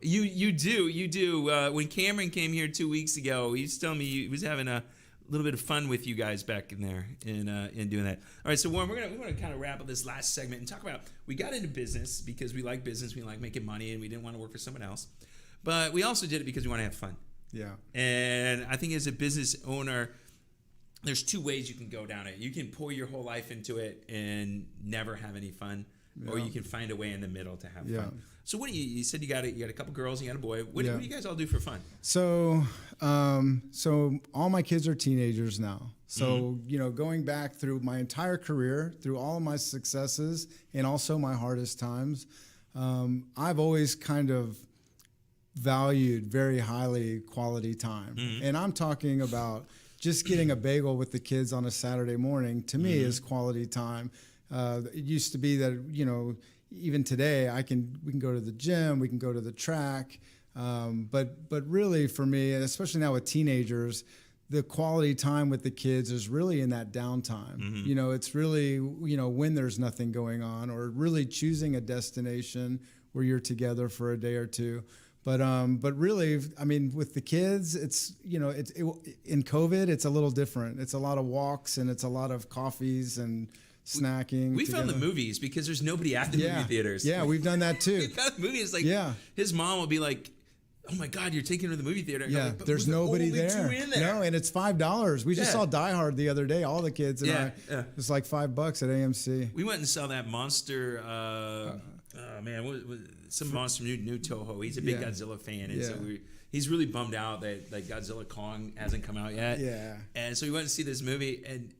you do. When Cameron came here 2 weeks ago, he was telling me he was having a little bit of fun with you guys back in there in doing that. All right, so Warren, we're gonna kind of wrap up this last segment and talk about, we got into business because we like business, we like making money, and we didn't want to work for someone else. But we also did it because we want to have fun. Yeah. And I think as a business owner, there's 2 ways you can go down it. You can pour your whole life into it and never have any fun, or you can find a way in the middle to have fun. So what do you said you got a couple girls, you got a boy. What do you guys all do for fun? So all my kids are teenagers now. So, going back through my entire career, through all of my successes and also my hardest times, I've always kind of valued very highly quality time. And I'm talking about just getting a bagel with the kids on a Saturday morning, to me, is quality time. It used to be that, even today, we can go to the gym, we can go to the track. But really for me, and especially now with teenagers, the quality time with the kids is really in that downtime. It's really, when there's nothing going on, or really choosing a destination where you're together for a day or two. But really, I mean, with the kids, it's, in COVID, it's a little different. It's a lot of walks and it's a lot of coffees and snacking. We found the movies because there's nobody at the movie theaters. Yeah, we've done that too. We got the movies like, his mom will be like, "Oh my God, you're taking her to the movie theater." Yeah, like, there's nobody only there. 2 in there. No, and it's $5. We just saw Die Hard the other day, all the kids and I. Yeah. It's like $5 at AMC. We went and saw that monster. Some monster new Toho. He's a big Godzilla fan, and so he's really bummed out that Godzilla Kong hasn't come out yet. Yeah. And so we went to see this movie, and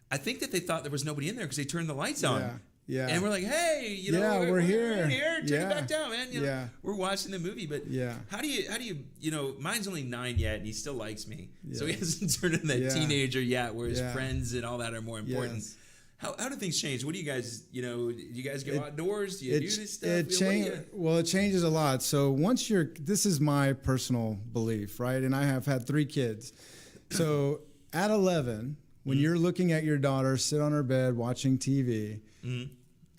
I think that they thought there was nobody in there because they turned the lights on. Yeah. And we're like, hey, we're here. Turn it back down, man. We're watching the movie, but Yeah. how do you, mine's only 9 yet, and he still likes me, so he hasn't turned into that teenager yet, where his friends and all that are more important. Yes. How do things change? What do you guys, do you guys go outdoors? Do you do this stuff? It changes a lot. So once this is my personal belief, right? And I have had 3 kids. So at 11, when you're looking at your daughter sit on her bed watching TV,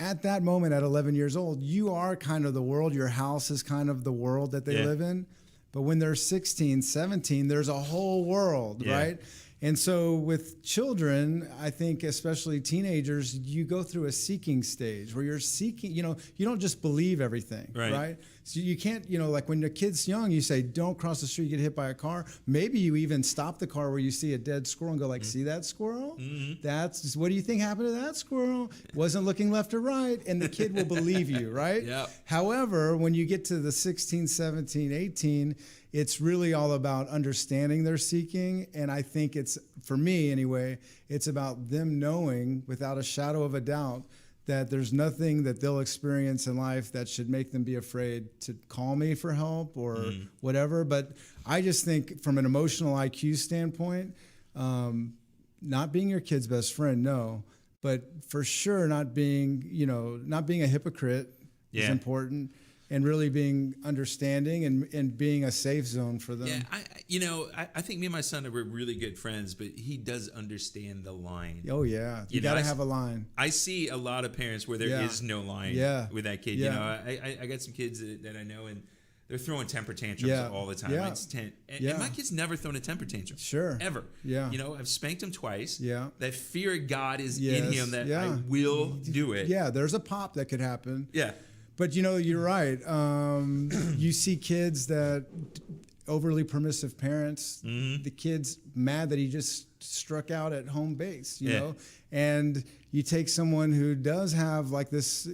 at that moment at 11 years old, you are kind of the world. Your house is kind of the world that they live in. But when they're 16, 17, there's a whole world, right? And so with children, I think especially teenagers, you go through a seeking stage where you're seeking, you don't just believe everything, right? So you can't, like when the kid's young, you say, don't cross the street, you get hit by a car. Maybe you even stop the car where you see a dead squirrel and go like, see that squirrel? That's, what do you think happened to that squirrel? Wasn't looking left or right. And the kid will believe you, right? However, when you get to the 16, 17, 18, it's really all about understanding their seeking. And I think it's, for me anyway, it's about them knowing without a shadow of a doubt that there's nothing that they'll experience in life that should make them be afraid to call me for help or whatever. But I just think from an emotional IQ standpoint, not being your kid's best friend, no, but for sure not being a hypocrite is important. And really being understanding and being a safe zone for them. Yeah, I think me and my son are really good friends, but he does understand the line. Oh yeah, you got to have a line. I see a lot of parents where there is no line with that kid. I got some kids that I know, and they're throwing temper tantrums all the time. It's 10, and my kid's never thrown a temper tantrum. Sure, ever. Yeah, I've spanked him twice. Yeah, that fear of God is in him that I will do it. Yeah, there's a pop that could happen. Yeah. But you're right. You see kids that overly permissive parents, the kid's mad that he just struck out at home base, you know, and you take someone who does have like this,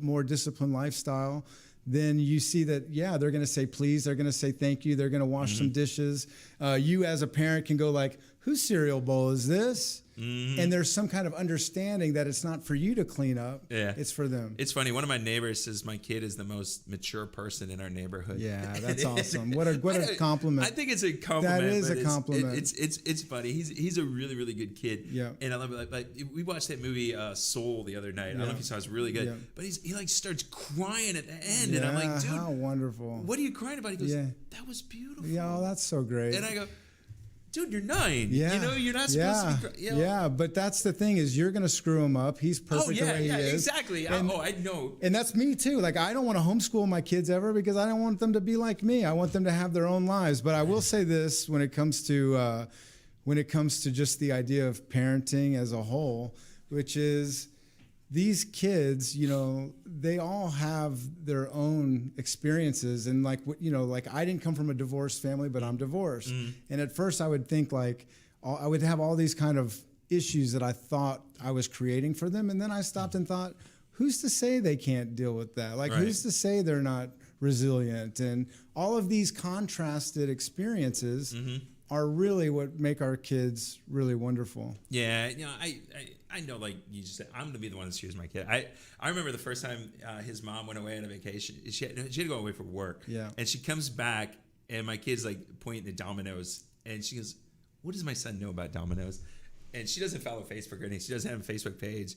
more disciplined lifestyle, then you see that, they're going to say please, they're going to say thank you, they're going to wash some dishes. You as a parent can go like, whose cereal bowl is this? And there's some kind of understanding that it's not for you to clean up. Yeah. It's for them. It's funny. One of my neighbors says my kid is the most mature person in our neighborhood. Yeah, that's awesome. What a compliment. I think it's a compliment. That is a compliment. It's funny. He's a really, really good kid. Yeah. And I love it. Like we watched that movie Soul the other night. I don't know if you saw it. It's really good. Yeah. But he like starts crying at the end. Yeah, and I'm like, dude. How wonderful. What are you crying about? He goes, that was beautiful. Yeah, that's so great. And I go, dude, you're 9. Yeah. You're not supposed to be. Yeah, but that's the thing is you're going to screw him up. He's perfect the way he is. Exactly. I know. And that's me too. Like I don't want to homeschool my kids ever because I don't want them to be like me. I want them to have their own lives. But I will say this when it comes to just the idea of parenting as a whole, which is these kids, they all have their own experiences. And like I didn't come from a divorced family, but I'm divorced. And at first I would think like I would have all these kind of issues that I thought I was creating for them. And then I stopped and thought, who's to say they can't deal with that? Like who's to say they're not resilient? And all of these contrasted experiences are really what make our kids really wonderful. Yeah, I I know, like you just said, I'm going to be the one that cheers my kid. I remember the first time his mom went away on a vacation. She had to go away for work. Yeah. And she comes back, and my kid's like pointing at Domino's. And she goes, what does my son know about Domino's? And she doesn't follow Facebook or anything. She doesn't have a Facebook page.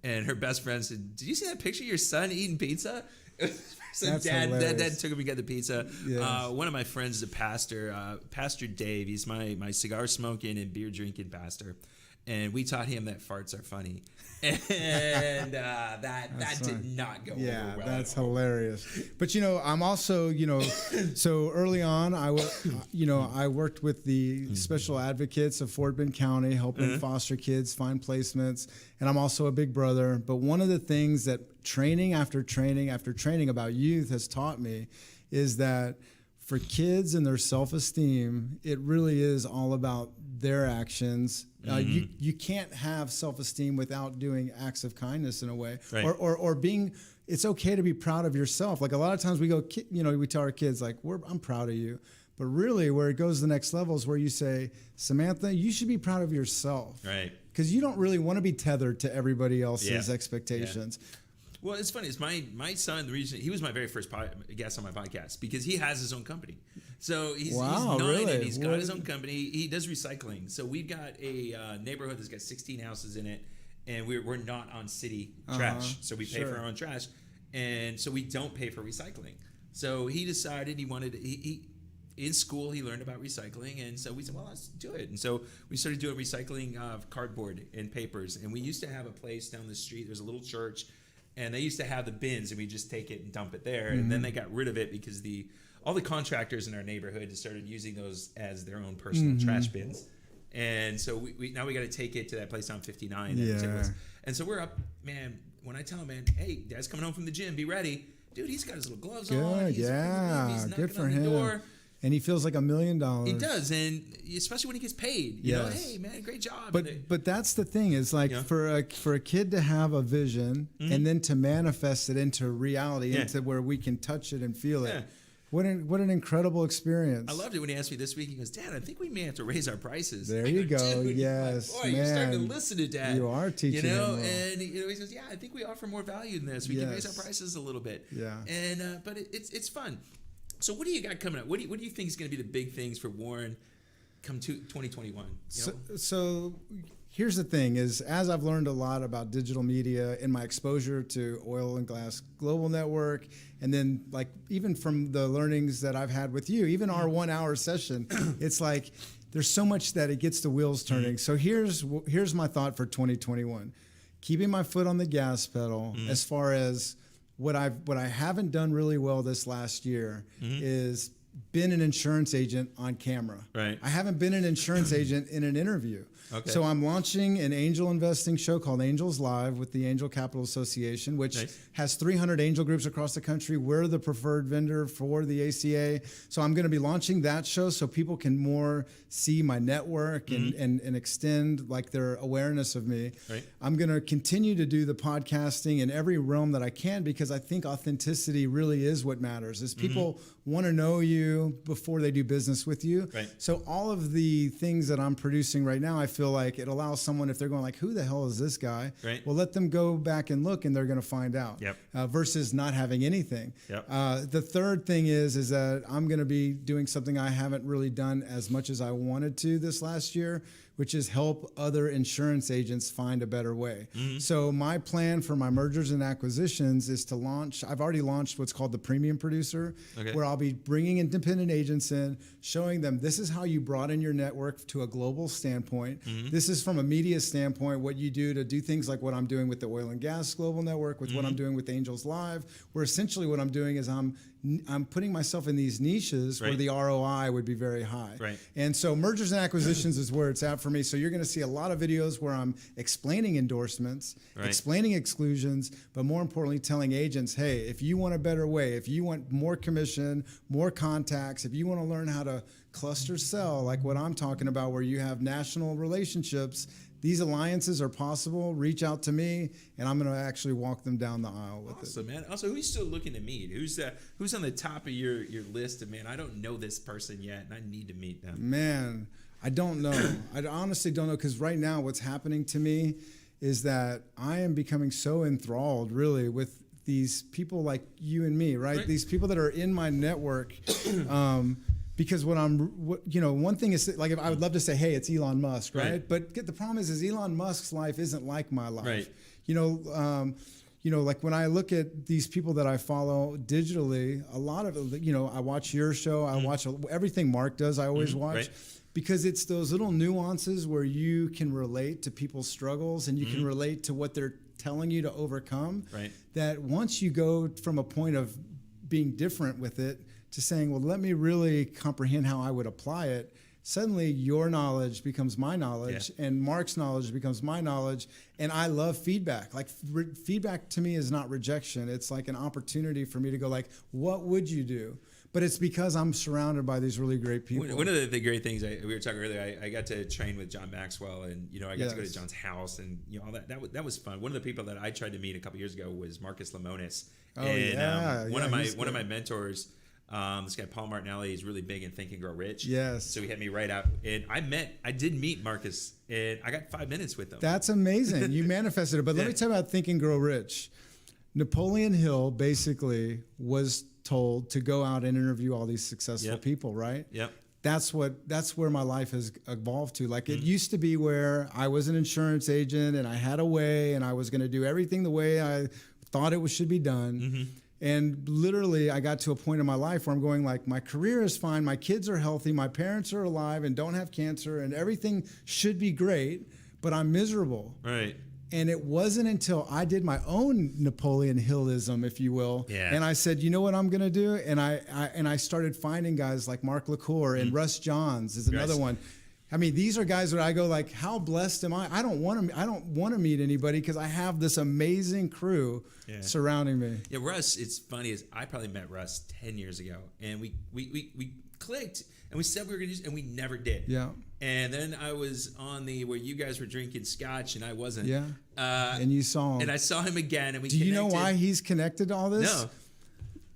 And her best friend said, did you see that picture of your son eating pizza? So That's dad hilarious. took him to get the pizza. Yes. One of my friends is a pastor, Pastor Dave. He's my cigar smoking and beer drinking pastor. And we taught him that farts are funny. And that did not go over well. Yeah, that's hilarious. But I'm also, so early on, I worked with the special advocates of Fort Bend County, helping foster kids find placements, and I'm also a big brother. But one of the things that training after training after training about youth has taught me is that for kids and their self-esteem, it really is all about their actions. You can't have self-esteem without doing acts of kindness in a way, right. or being. It's okay to be proud of yourself. Like a lot of times we go, we tell our kids like, I'm proud of you, but really where it goes to the next level is where you say, Samantha, you should be proud of yourself, right? Because you don't really want to be tethered to everybody else's expectations. Yeah. Well, it's funny. It's my son. The reason he was my very first guest on my podcast because he has his own company. So he's 9 really? and he's got his own company. He does recycling. So we've got a neighborhood that's got 16 houses in it, and we're not on city trash. So we pay for our own trash, and so we don't pay for recycling. So he decided he wanted he in school he learned about recycling, and so we said, well, let's do it. And so we started doing recycling of cardboard and papers. And we used to have a place down the street. There's a little church. And they used to have the bins, and we just take it and dump it there. And then they got rid of it because all the contractors in our neighborhood started using those as their own personal trash bins. And so we now we got to take it to that place on 59. Yeah. And so we're up, man. When I tell him, man, hey, Dad's coming home from the gym, be ready, dude. He's got his little gloves on. Good, He's knocking good for on the him. door. And he feels like $1 million. He does, and especially when he gets paid. You know, hey man, great job. But that's the thing is like for a kid to have a vision and then to manifest it into reality, into where we can touch it and feel it. What an incredible experience. I loved it when he asked me this week. He goes, Dad, I think we may have to raise our prices. There you go. Dude, yes, boy, you're starting to listen to Dad. You are teaching him well. And he says, yeah, I think we offer more value than this. We can raise our prices a little bit. Yeah. And but it's fun. So what do you got coming up? What do you think is going to be the big things for Warren come to 2021? So here's the thing is, as I've learned a lot about digital media in my exposure to Oil and Gas Global Network, and then like even from the learnings that I've had with you, even our 1 hour session, it's like there's so much that it gets the wheels turning. So here's my thought for 2021. Keeping my foot on the gas pedal as far as what I haven't done really well this last year is been an insurance agent on camera. Right. I haven't been an insurance agent in an interview. Okay. So I'm launching an angel investing show called Angels Live with the Angel Capital Association, which has 300 angel groups across the country. We're the preferred vendor for the ACA. So I'm going to be launching that show so people can more see my network and extend like their awareness of me. Right. I'm going to continue to do the podcasting in every realm that I can because I think authenticity really is what matters. Is people want to know you before they do business with you. Right. So all of the things that I'm producing right now, I feel like it allows someone, if they're going like, who the hell is this guy? Right. Well, let them go back and look and they're going to find out. Yep. Versus not having anything. Yep. The third thing is that I'm going to be doing something I haven't really done as much as I wanted to this last year, which is help other insurance agents find a better way. So my plan for my mergers and acquisitions is to launch, I've already launched what's called the Premium Producer, where I'll be bringing independent agents in, showing them this is how you broaden your network to a global standpoint. This is from a media standpoint, what you do to do things like what I'm doing with the Oil and Gas Global Network, with what I'm doing with Angels Live, where essentially what I'm doing is I'm putting myself in these niches where the ROI would be very high. Right. And so mergers and acquisitions is where it's at for me. So you're going to see a lot of videos where I'm explaining endorsements, explaining exclusions, but more importantly, telling agents, hey, if you want a better way, if you want more commission, more contacts, if you want to learn how to cluster sell, like what I'm talking about, where you have national relationships, these alliances are possible. Reach out to me, and I'm going to actually walk them down the aisle with it. Awesome, man. Also, who's still looking to meet? Who's on the top of your list of, man, I don't know this person yet, and I need to meet them? Man, I don't know. I honestly don't know, because right now what's happening to me is that I am becoming so enthralled really with these people like you and me, right? These people that are in my network. Because one thing is like, if I would love to say, hey, it's Elon Musk, right? But the problem is Elon Musk's life isn't like my life. Right. Like when I look at these people that I follow digitally, a lot of it, I watch your show, I watch everything Mark does, I always watch. Right. Because it's those little nuances where you can relate to people's struggles and you can relate to what they're telling you to overcome. Right. That once you go from a point of being different with it to saying, well, let me really comprehend how I would apply it, suddenly your knowledge becomes my knowledge and Mark's knowledge becomes my knowledge. And I love feedback. Like feedback to me is not rejection. It's like an opportunity for me to go like, what would you do? But it's because I'm surrounded by these really great people. One of the great things we were talking earlier, I got to train with John Maxwell, and I got to go to John's house, and all that. That was fun. One of the people that I tried to meet a couple years ago was Marcus Lemonis. One of my mentors. This guy Paul Martinelli is really big in Think and Grow Rich. Yes. So he had me right up, and I did meet Marcus, and I got 5 minutes with him. That's amazing. You manifested it. But let me tell you about Think and Grow Rich. Napoleon Hill basically was told to go out and interview all these successful people, right? Yep. That's where my life has evolved to. Like it used to be where I was an insurance agent and I had a way and I was going to do everything the way I thought it should be done. And literally I got to a point in my life where I'm going like, my career is fine, my kids are healthy, my parents are alive and don't have cancer and everything should be great, but I'm miserable. Right. And it wasn't until I did my own Napoleon Hillism, if you will, and I said, you know what I'm going to do? And I started finding guys like Mark LaCour and Russ Johns is another one. I mean, these are guys that I go like, how blessed am I? I don't want to meet anybody because I have this amazing crew surrounding me. Yeah, Russ. It's funny is I probably met Russ 10 years ago, and we clicked, and we said we were going to do, and we never did. Yeah. And then I was on where you guys were drinking scotch and I wasn't. Yeah. And you saw him. And I saw him again, and we. Do you know why he's connected to all this? No.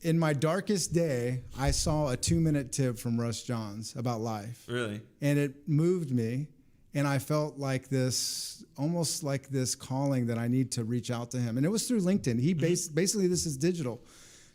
In my darkest day, I saw a 2-minute tip from Russ Johns about life. Really? And it moved me. And I felt like this, almost like this calling that I need to reach out to him. And it was through LinkedIn. He basically, this is digital.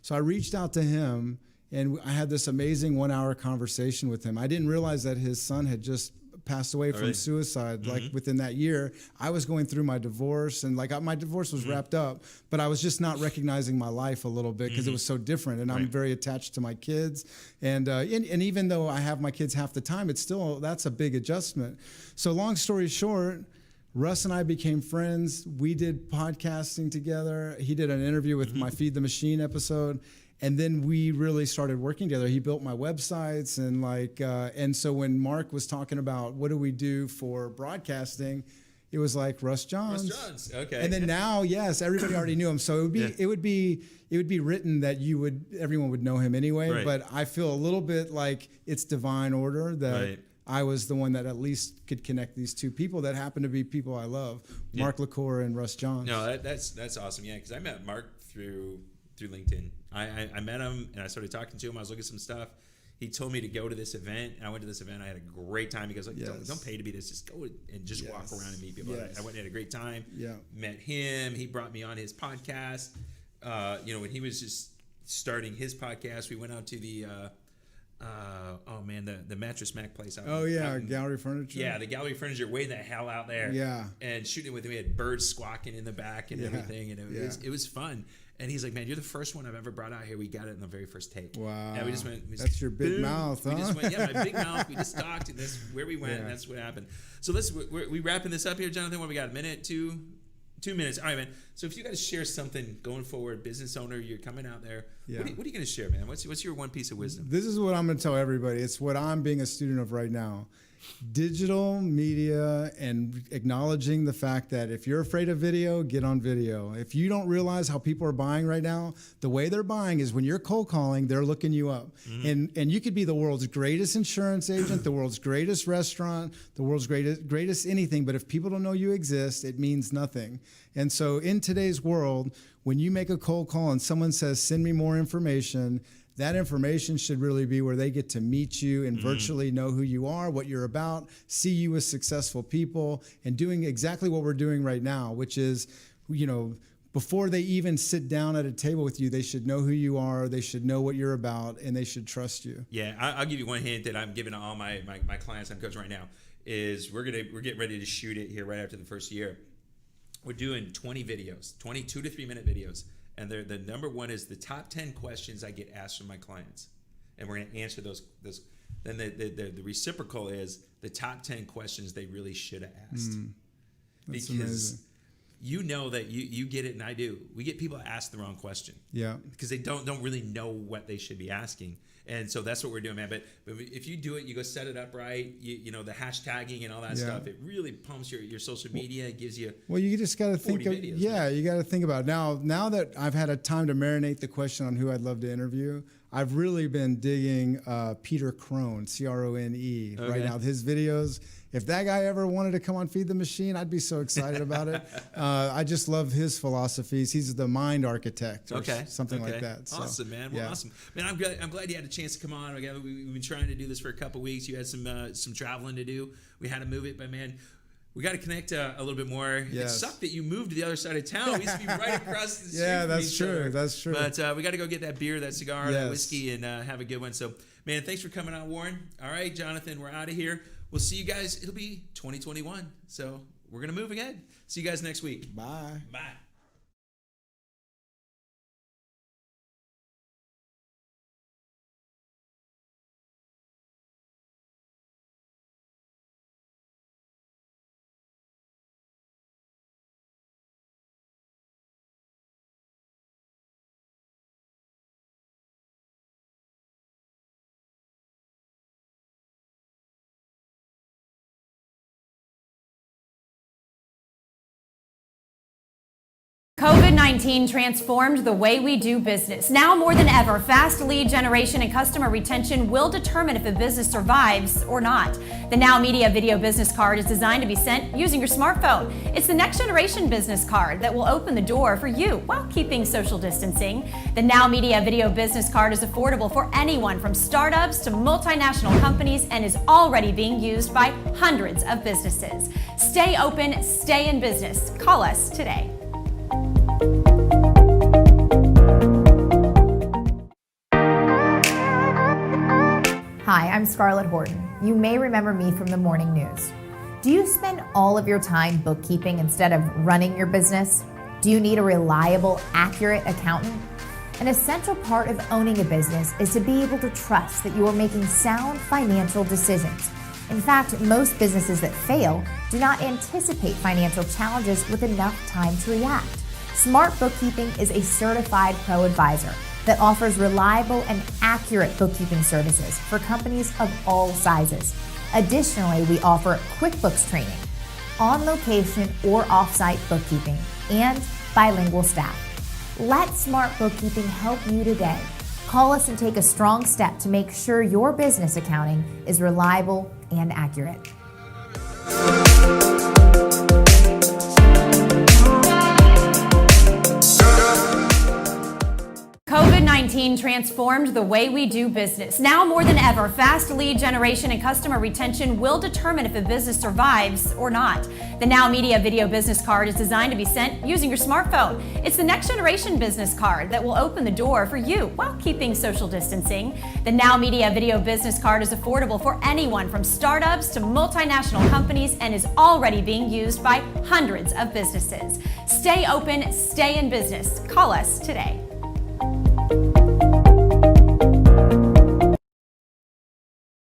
So I reached out to him and I had this amazing 1-hour conversation with him. I didn't realize that his son had just passed away from suicide like within that year. I was going through my divorce and like my divorce was wrapped up, but I was just not recognizing my life a little bit because it was so different. And I'm very attached to my kids. And even though I have my kids half the time, it's still, that's a big adjustment. So long story short, Russ and I became friends. We did podcasting together. He did an interview with my Feed the Machine episode. And then we really started working together. He built my websites and so when Mark was talking about what do we do for broadcasting, it was like Russ Johns. Russ Johns, okay. And then now, yes, everybody already knew him. So it would be written that everyone would know him anyway. Right. But I feel a little bit like it's divine order that I was the one that at least could connect these two people that happen to be people I love, Mark LaCour and Russ Johns. No, that's awesome. Yeah, because I met Mark through LinkedIn. I met him and I started talking to him. I was looking at some stuff. He told me to go to this event, and I went to this event. I had a great time. He goes, like, don't pay to be this. Just go and just walk around and meet people. I went and had a great time. Yeah. Met him. He brought me on his podcast. When he was just starting his podcast, we went out to the the Mattress Mac place out. Gallery Furniture. Yeah, the Gallery Furniture, way the hell out there. Yeah. And shooting with him, we had birds squawking in the back and everything, and it was fun. And he's like, man, you're the first one I've ever brought out here. We got it in the very first take. Wow. And we just went. That's your big mouth, huh? We just went, my big mouth. We just talked, and that's where we went, and that's what happened. So we wrapping this up here, Jonathan. What we got? A minute, 2 minutes. All right, man. So if you got to share something going forward, business owner, you're coming out there. Yeah. What are you going to share, man? What's your one piece of wisdom? This is what I'm going to tell everybody. It's what I'm being a student of right now. Digital media and acknowledging the fact that if you're afraid of video, get on video. If you don't realize how people are buying right now, the way they're buying is when you're cold calling, they're looking you up. And you could be the world's greatest insurance agent, the world's greatest restaurant, the world's greatest anything, but if people don't know you exist, it means nothing. And so in today's world, when you make a cold call and someone says, send me more information, that information should really be where they get to meet you and virtually know who you are, what you're about, see you as successful people, and doing exactly what we're doing right now, which is, before they even sit down at a table with you, they should know who you are, they should know what you're about, and they should trust you. Yeah, I'll give you one hint that I'm giving to all my clients I'm coaching right now is we're getting ready to shoot it here right after the first year. We're doing 20 videos, 2 to 3 minute videos. And the number one is the top 10 questions I get asked from my clients. And we're going to answer those. Then the reciprocal is the top 10 questions they really should have asked. That's because amazing. you know that you get it and I do. We get people to ask the wrong question. Yeah. Because they don't really know what they should be asking. And so that's what we're doing, man. But if you do it, you go set it up right, you know, the hashtagging and all that stuff, it really pumps your social media. It gives you you just got to think of, videos, you got to think about it. Now that I've had a time to marinate the question on who I'd love to interview, I've really been digging Peter Crone, Crone, right now. His videos, if that guy ever wanted to come on Feed the Machine, I'd be so excited about it. I just love his philosophies. He's the mind architect or something like that. So, awesome, man. Well, awesome. Man, I'm glad you had a chance to come on. We've been trying to do this for a couple weeks. You had some traveling to do. We had to move it, but man, we got to connect a little bit more. It sucked that you moved to the other side of town. We used to be right across the street. That's true. That's true. But we got to go get that beer, that cigar, that whiskey, and have a good one. So, man, thanks for coming on, Warren. All right, Jonathan, we're out of here. We'll see you guys. It'll be 2021. So we're going to move again. See you guys next week. Bye. Bye. COVID-19 transformed the way we do business. Now more than ever, fast lead generation and customer retention will determine if a business survives or not. The Now Media Video Business Card is designed to be sent using your smartphone. It's the next generation business card that will open the door for you while keeping social distancing. The Now Media Video Business Card is affordable for anyone from startups to multinational companies and is already being used by hundreds of businesses. Stay open, stay in business. Call us today. Hi, I'm Scarlett Horton. You may remember me from the morning news. Do you spend all of your time bookkeeping instead of running your business? Do you need a reliable, accurate accountant? An essential part of owning a business is to be able to trust that you are making sound financial decisions. In fact, most businesses that fail do not anticipate financial challenges with enough time to react. Smart Bookkeeping is a certified pro advisor that offers reliable and accurate bookkeeping services for companies of all sizes. Additionally, we offer QuickBooks training, on-location or off-site bookkeeping, and bilingual staff. Let Smart Bookkeeping help you today. Call us and take a strong step to make sure your business accounting is reliable and accurate. COVID-19 transformed the way we do business. Now more than ever, fast lead generation and customer retention will determine if a business survives or not. The Now Media Video Business Card is designed to be sent using your smartphone. It's the next generation business card that will open the door for you while keeping social distancing. The Now Media Video Business Card is affordable for anyone from startups to multinational companies and is already being used by hundreds of businesses. Stay open, stay in business. Call us today.